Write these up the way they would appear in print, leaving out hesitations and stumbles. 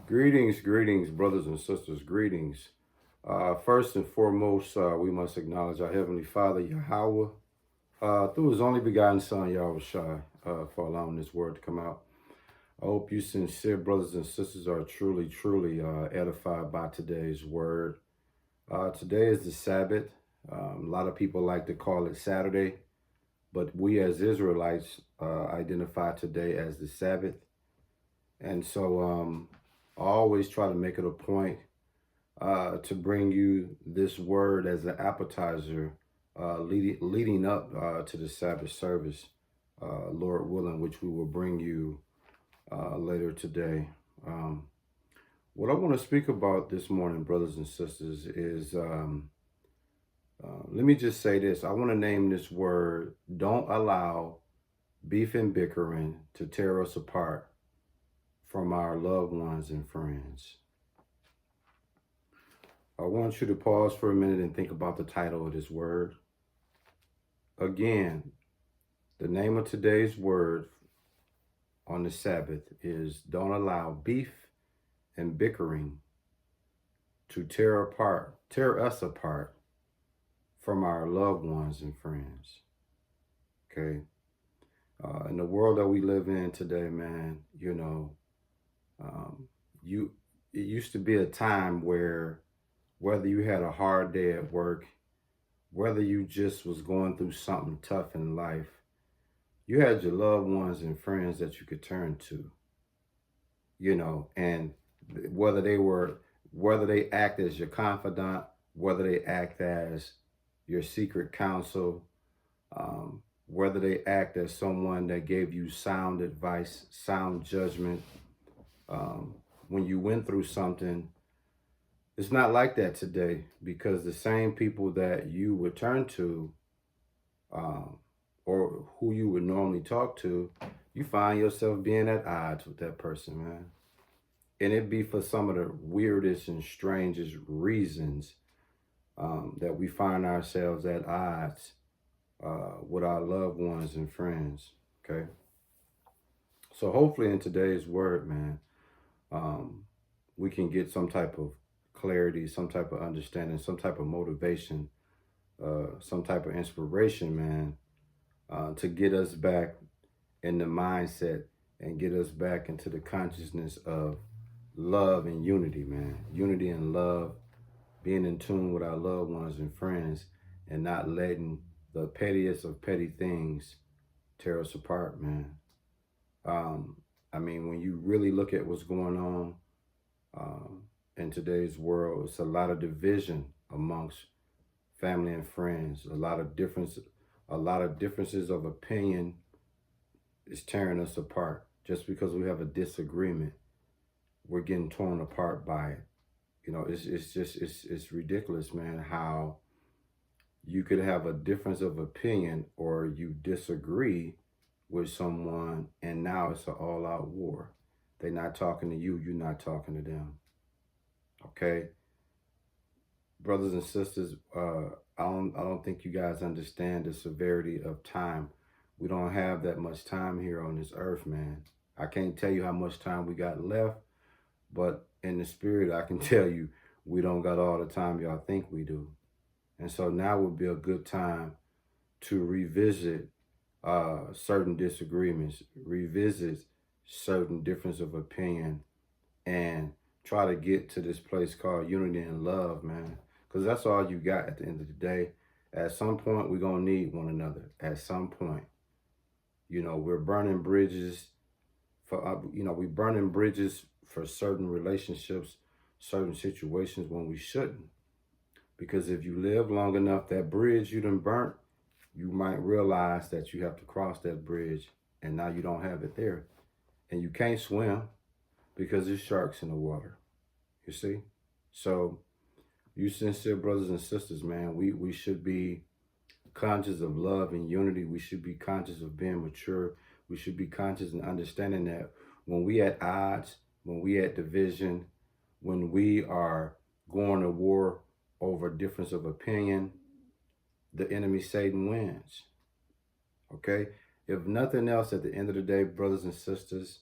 Greetings, brothers and sisters. Greetings. First and foremost, we must acknowledge our Heavenly Father, Yahweh, through His only begotten Son, Yahushua, for allowing this word to come out. I hope you sincere brothers and sisters are truly edified by today's word. Today is the Sabbath. A lot of people like to call it Saturday, but we as Israelites identify today as the Sabbath. And so I always try to make it a point to bring you this word as an appetizer leading up to the Sabbath service, Lord willing, which we will bring you later today. What I want to speak about this morning, brothers and sisters, is let me just say this. I want to name this word: don't allow beef and bickering to tear us apart from our loved ones and friends. I want you to pause for a minute and think about the title of this word. Again, the name of today's word on the Sabbath is don't allow beef and bickering to tear us apart from our loved ones and friends. Okay. In the world that we live in today, man, it used to be a time where whether you had a hard day at work, whether you just was going through something tough in life, you had your loved ones and friends that you could turn to, and whether they act as your confidant, whether they act as your secret counsel, whether they act as someone that gave you sound advice, sound judgment, when you went through something. It's not like that today, because the same people that you would turn to or who you would normally talk to, you find yourself being at odds with that person, man. And it be for some of the weirdest and strangest reasons that we find ourselves at odds with our loved ones and friends, okay? So hopefully in today's word, man, we can get some type of clarity, some type of understanding, some type of motivation, some type of inspiration, man, to get us back in the mindset and get us back into the consciousness of love and unity, man. Unity and love, being in tune with our loved ones and friends, and not letting the pettiest of petty things tear us apart, man. When you really look at what's going on in today's world, it's a lot of division amongst family and friends. A lot of differences of opinion is tearing us apart. Just because we have a disagreement, we're getting torn apart by it. It's ridiculous, man, how you could have a difference of opinion or you disagree with someone and now it's an all-out war. They're not talking to you, you're not talking to them. Okay? Brothers and sisters, I don't think you guys understand the severity of time. We don't have that much time here on this earth, man. I can't tell you how much time we got left, but in the spirit, I can tell you we don't got all the time y'all think we do. And so now would be a good time to revisit certain disagreements, revisit certain difference of opinion, and try to get to this place called unity and love, man. Because that's all you got at the end of the day. At some point, we're going to need one another. At some point. We're burning bridges we're burning bridges for certain relationships, certain situations when we shouldn't. Because if you live long enough, that bridge you done burnt, you might realize that you have to cross that bridge and now you don't have it there. And you can't swim because there's sharks in the water, you see? So you sincere brothers and sisters, man, we should be conscious of love and unity. We should be conscious of being mature. We should be conscious and understanding that when we at odds, when we at division, when we are going to war over difference of opinion, the enemy Satan wins. Okay? If nothing else, at the end of the day, brothers and sisters,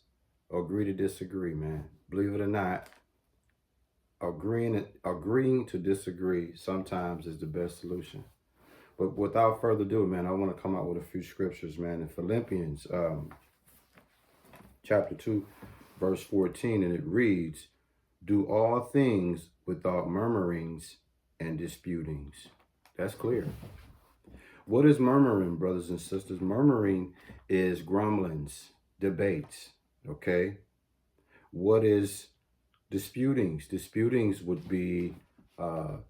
agree to disagree, man. believe it or not, agreeing to disagree sometimes is the best solution. But without further ado, man, I want to come out with a few scriptures, man. In Philippians chapter 2, verse 14, and it reads, do all things without murmurings and disputings. That's clear. What is murmuring, brothers and sisters? Murmuring is grumblings, debates, okay? What is disputings? Disputings would be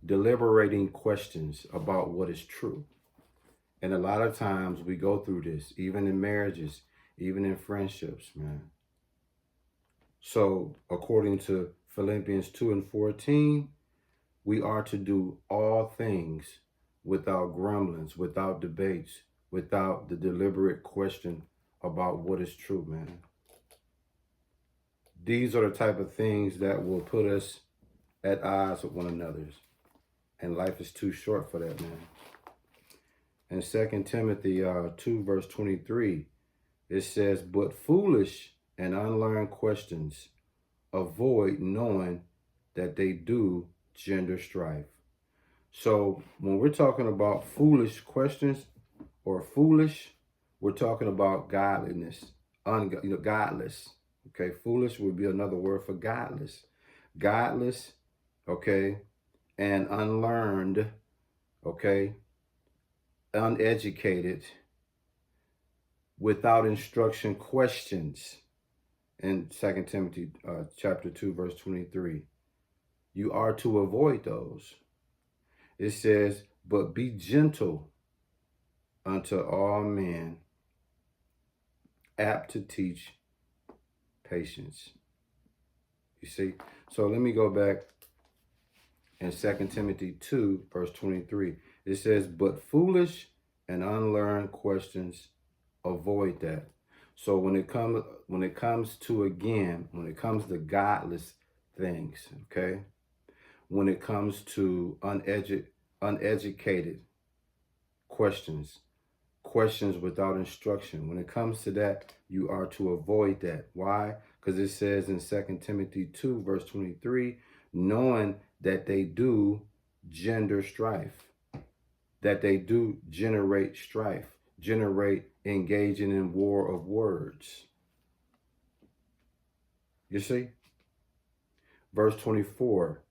deliberating questions about what is true. And a lot of times we go through this, even in marriages, even in friendships, man. So according to Philippians 2 and 14, we are to do all things without grumblings, without debates, without the deliberate question about what is true, man. These are the type of things that will put us at odds with one another. And life is too short for that, man. In 2 Timothy 2, verse 23, it says, but foolish and unlearned questions avoid, knowing that they do gender strife. So when we're talking about foolish questions or foolish, we're talking about godliness, godless. Okay, foolish would be another word for godless. Godless, okay, and unlearned, okay, uneducated, without instruction questions. In 2 Timothy chapter 2, verse 23, you are to avoid those. It says, but be gentle unto all men, apt to teach patience. You see? So let me go back in 2 Timothy 2, verse 23. It says, but foolish and unlearned questions, avoid that. So when it comes to godless things, okay? When it comes to uneducated questions without instruction, when it comes to that, you are to avoid that. Why? Because it says in 2 Timothy 2, verse 23, knowing that they do gender strife, that they do generate strife, generate engaging in war of words. You see? Verse 24,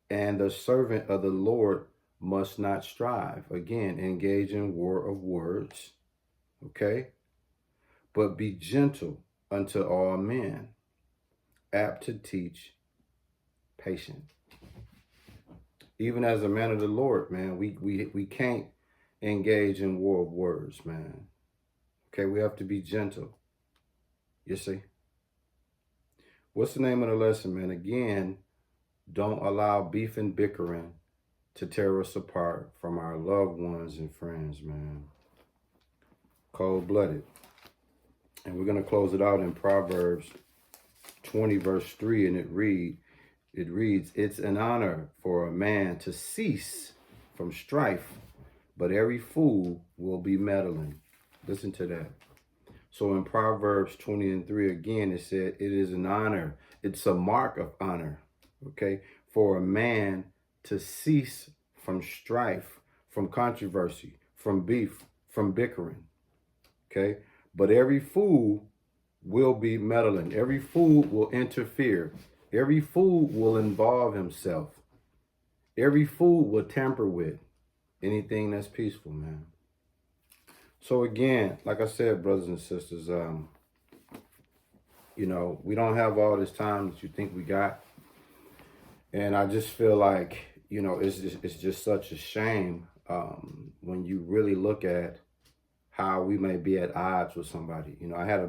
and the servant of the Lord must not strive. Again, engage in war of words. Okay? But be gentle unto all men, apt to teach, patient. Even as a man of the Lord, man, we can't engage in war of words, man. Okay, we have to be gentle. You see? What's the name of the lesson, man? Again, don't allow beef and bickering to tear us apart from our loved ones and friends, man. Cold-blooded. And we're going to close it out in Proverbs 20, verse 3, and it reads, it's an honor for a man to cease from strife, but every fool will be meddling. Listen to that. So in Proverbs 20 and 3, again, it said, it is an honor. It's a mark of honor, okay, for a man to cease from strife, from controversy, from beef, from bickering, okay? But every fool will be meddling. Every fool will interfere. Every fool will involve himself. Every fool will tamper with anything that's peaceful, man. So again, like I said, brothers and sisters, you know, we don't have all this time that you think we got. And I just feel like, you know, it's just such a shame when you really look at how we may be at odds with somebody. You know, I had a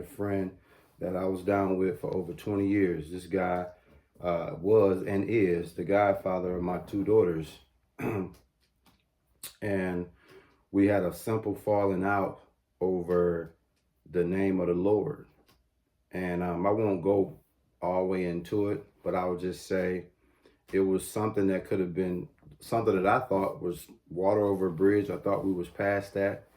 friend that I was down with for over 20 years. This guy was and is the godfather of my two daughters. And we had a simple falling out over the name of the Lord. And I won't go all the way into it, but I would just say it was something that could have been something that I thought was water over a bridge. I thought we was past that.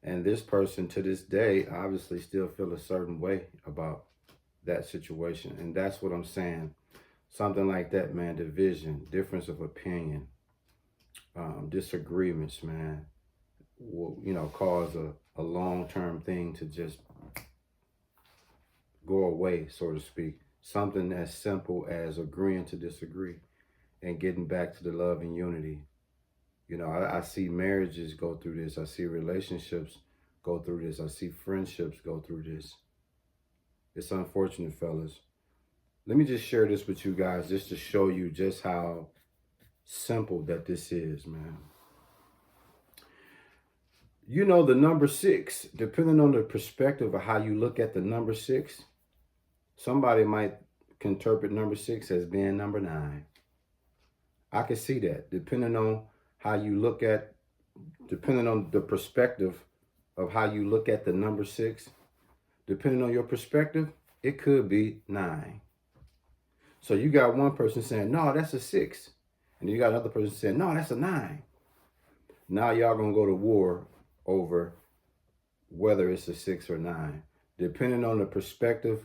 And this person to this day obviously still feel a certain way about that situation. And that's what I'm saying. Something like that, man. Division, difference of opinion, disagreements, man, will, cause a long-term thing to just go away, so to speak. Something as simple as agreeing to disagree and getting back to the love and unity. I see marriages go through this. I see relationships go through this. I see friendships go through this. It's unfortunate, fellas. Let me just share this with you guys just to show you just how simple that this is, man. The number 6, depending on the perspective of how you look at the number 6, somebody might interpret number 6 as being number 9. I can see that, depending on the perspective of how you look at the number 6, depending on your perspective, it could be 9. So you got one person saying, no, that's a 6. And you got another person saying, no, that's a 9. Now y'all gonna go to war over whether it's a 6 or 9. Depending on the perspective,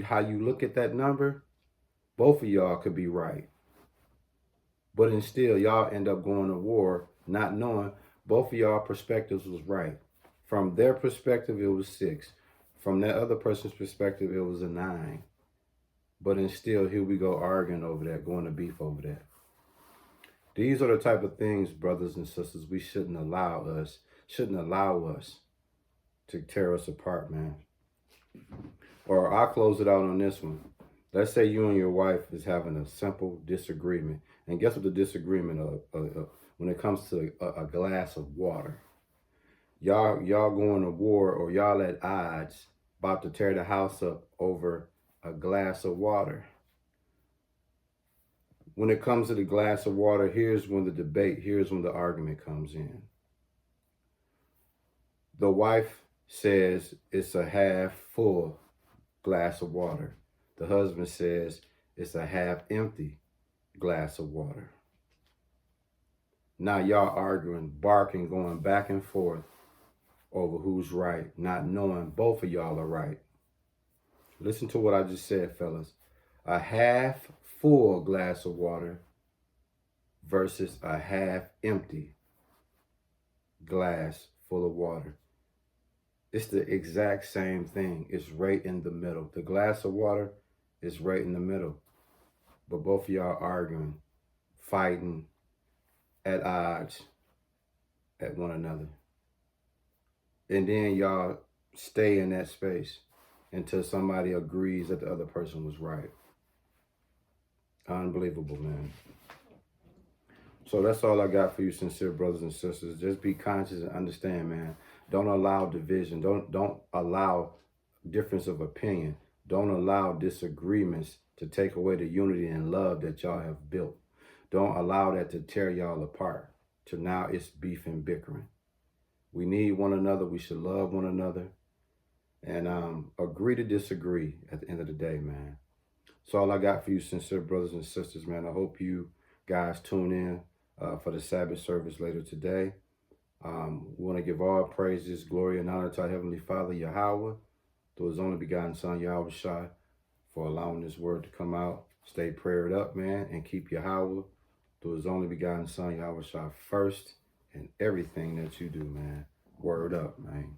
how you look at that number, both of y'all could be right. But still, y'all end up going to war not knowing both of y'all perspectives was right. From their perspective, it was 6. From that other person's perspective, it was a 9. But still, here we go arguing over that, going to beef over that. These are the type of things, brothers and sisters, we shouldn't allow us to tear us apart, man. Or I'll close it out on this one. Let's say you and your wife is having a simple disagreement. And guess what the disagreement when it comes to a glass of water? Y'all going to war, or y'all at odds, about to tear the house up over a glass of water. When it comes to the glass of water, here's when the argument comes in. The wife says it's a half full glass of water. The husband says it's a half empty glass of water. Now y'all arguing, barking, going back and forth over who's right, not knowing both of y'all are right. Listen to what I just said, fellas. A half full glass of water versus a half empty glass full of water. It's the exact same thing. It's right in the middle. The glass of water is right in the middle. But both of y'all arguing, fighting, at odds at one another. And then y'all stay in that space until somebody agrees that the other person was right. Unbelievable, man. So that's all I got for you, sincere brothers and sisters. Just be conscious and understand, man. Don't allow division. Don't allow difference of opinion. Don't allow disagreements to take away the unity and love that y'all have built. Don't allow that to tear y'all apart. To now it's beef and bickering. We need one another. We should love one another. And agree to disagree at the end of the day, man. That's all I got for you, sincere brothers and sisters, man. I hope you guys tune in for the Sabbath service later today. We want to give all praises, glory, and honor to our Heavenly Father, Yahweh, through His only begotten Son, Yahweh Shai, for allowing this word to come out. Stay prayed up, man, and keep Yahweh, through His only begotten Son, Yahweh Shai, first in everything that you do, man. Word up, man.